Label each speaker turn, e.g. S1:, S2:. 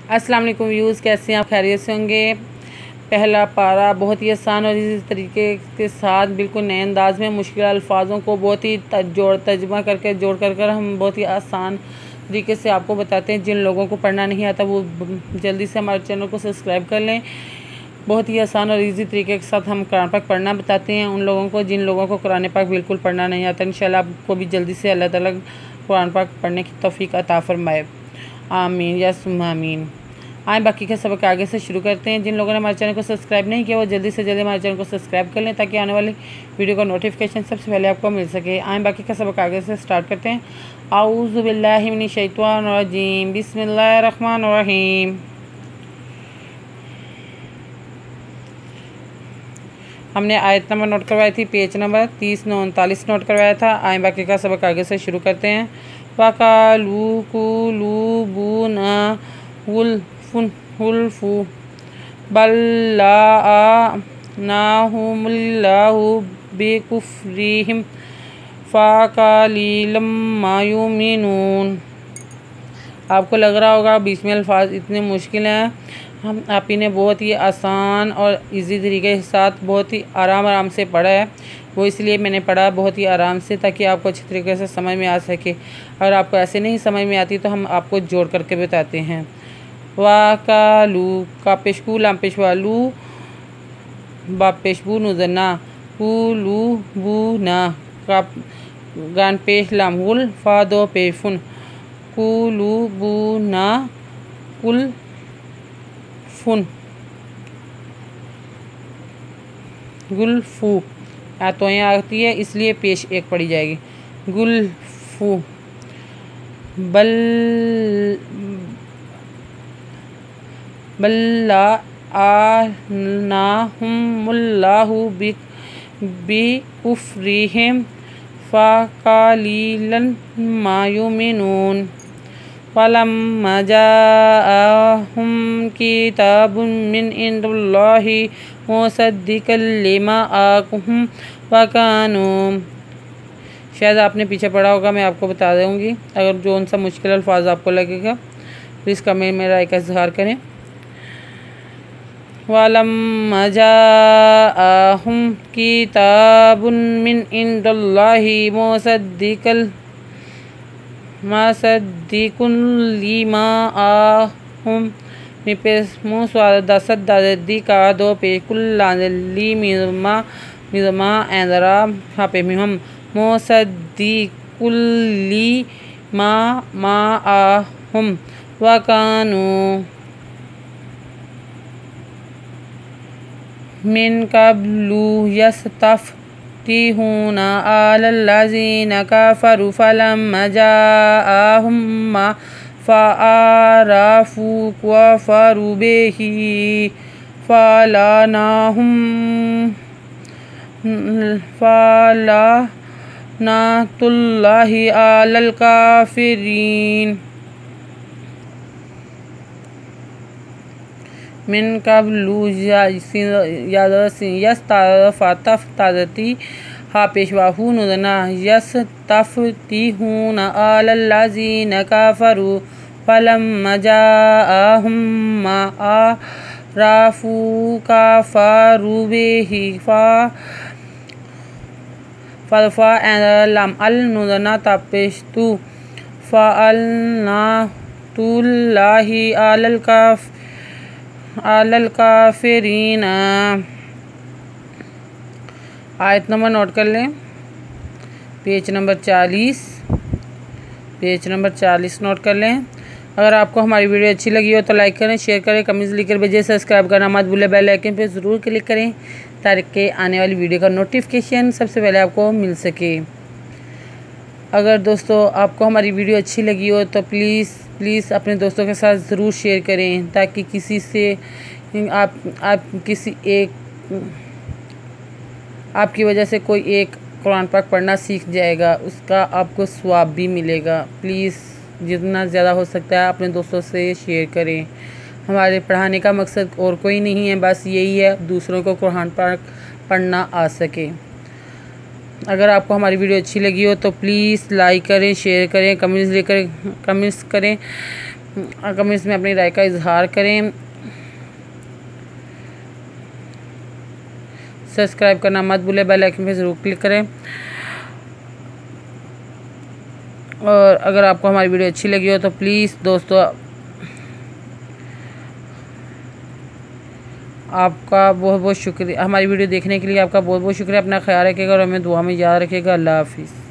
S1: अस्सलाम वालेकुम व्यूज़, कैसे हैं आप? खैरियत से होंगे। पहला पारा बहुत ही आसान और इस तरीके के साथ बिल्कुल नए अंदाज में मुश्किल अल्फाजों को बहुत ही तर्जुमा करके जोड़ कर हम बहुत ही आसान तरीके से आपको बताते हैं। जिन लोगों को पढ़ना नहीं आता वो जल्दी से हमारे चैनल को सब्सक्राइब कर लें। बहुत ही आसान और इजी तरीके के साथ हम कुरान पाक पढ़ना बताते हैं उन लोगों को जिन लोगों को कुरान पाक बिल्कुल पढ़ना नहीं आता। इंशाल्लाह आपको भी जल्दी से अल्लाह ताला कुरान पाक पढ़ने की तौफीक अता फरमाए। आमीन या सुम्मा आमीन। आए बाकी का सबक आगे से शुरू करते हैं। जिन लोगों ने हमारे चैनल को सब्सक्राइब नहीं किया वो जल्दी से जल्दी हमारे चैनल को सब्सक्राइब कर लें ताकि आने वाली वीडियो का नोटिफिकेशन सबसे पहले आपको मिल सके। आए बाकी का सबक आगे से स्टार्ट करते हैं। आऊज़ु बिल्लाहि मिनश शैतानिर रजीम, बिस्मिल्लाहिर रहमानिर रहीम। हमने आयत नंबर नोट करवाई थी, पेज नंबर 3039 नोट करवाया था। आए बाकी का सबक आगे से शुरू करते हैं। वकालू कुलूबुना हुल्फु बल्लाअनाहुमुल्लाहु बिकुफ्रिहिम फ़क़लीलम मा युमिनून। आपको लग रहा होगा बीच में अल्फाज इतने मुश्किल हैं, आप इन्हें बहुत ही आसान और इजी तरीके के साथ बहुत ही आराम से पढ़ा है। वो इसलिए मैंने पढ़ा बहुत ही आराम से ताकि आपको अच्छी तरीके से समझ में आ सके। अगर आपको ऐसे नहीं समझ में आती तो हम आपको जोड़ करके बताते हैं। वाकालू का पेशकू लाम पेशवालू बा पेशबू नुजना कुलू बू ना का गान पेश लाम हुल फा दो पेफुन कुलू बू ना कुल फुन गुलफू तो यहाँ आती है इसलिए पेश एक पड़ी जाएगी। गुलफू बल्लाअनाहुमुल्लाहु बिकुफ्रिहिम फ़क़लीलन मा युमिनून। फलम्मा जाअहुम किताबुम मिन इंदिल्लाहि मुसद्दिक़ल लिमा आकुहुम वकानू। शायद आपने पीछे पढ़ा होगा, मैं आपको बता दूँगी। अगर जो उनसा मुश्किल अल्फाज आपको लगेगा प्लीज़ कमेंट में राय का इज़हार करें। वलम्मा जाअहुम किताबुन मिन इंदिल्लाहि मुसद्दिक़ुल लिमा आहुम मुसद्दी का दो पे कुल्ली मिज़मा एंदरा हापे मिहम मुसद्दिक़ुल्ली मा आहुम वकानू मिन कब्लु यस्तफ्तिहूना अलल्लज़ीना कफ़रू फलम्मा जाअहुम मा फ़अरफ़ू कफ़रू बिही फ़लअनतुल्लाहि अलल काफ़िरीन। मिन कब्लु यस्तफ़तफ़ती हा पेशवाहू नुदना यस्तफ़तिहूना अलल्लज़ीना कफ़रू फलम्मा जाअहुम मा अरफ़ू कफ़रू बिही फ़अलम अल नुदना तपेस्तु फ़अलनातुल्लाहि अलल काफ़िरीन। आयत नंबर नोट कर लें, पेज नंबर 40 नोट कर लें। अगर आपको हमारी वीडियो अच्छी लगी हो तो लाइक करें, शेयर करें, कमेंट्स लिखकर भेजें, सब्सक्राइब करना मत भूलें, बेल आइकन पे ज़रूर क्लिक करें ताकि आने वाली वीडियो का नोटिफिकेशन सबसे पहले आपको मिल सके। अगर दोस्तों आपको हमारी वीडियो अच्छी लगी हो तो प्लीज़ अपने दोस्तों के साथ ज़रूर शेयर करें ताकि किसी से आपकी वजह से कोई एक कुरान पाक पढ़ना सीख जाएगा, उसका आपको सवाब भी मिलेगा। प्लीज़ जितना ज़्यादा हो सकता है अपने दोस्तों से शेयर करें। हमारे पढ़ाने का मकसद और कोई नहीं है, बस यही है दूसरों को कुरान पाक पढ़ना आ सके। अगर आपको हमारी वीडियो अच्छी लगी हो तो प्लीज़ लाइक करें, शेयर करें, कमेंट्स करें कमेंट्स में अपनी राय का इजहार करें। सब्सक्राइब करना मत भूलें, बेल आइकन पे ज़रूर क्लिक करें। और अगर आपको हमारी वीडियो अच्छी लगी हो तो प्लीज़ दोस्तों आपका बहुत बहुत शुक्रिया। हमारी वीडियो देखने के लिए आपका बहुत बहुत शुक्रिया। अपना ख्याल रखिएगा और हमें दुआ में याद रखिएगा। अल्लाह हाफिज़।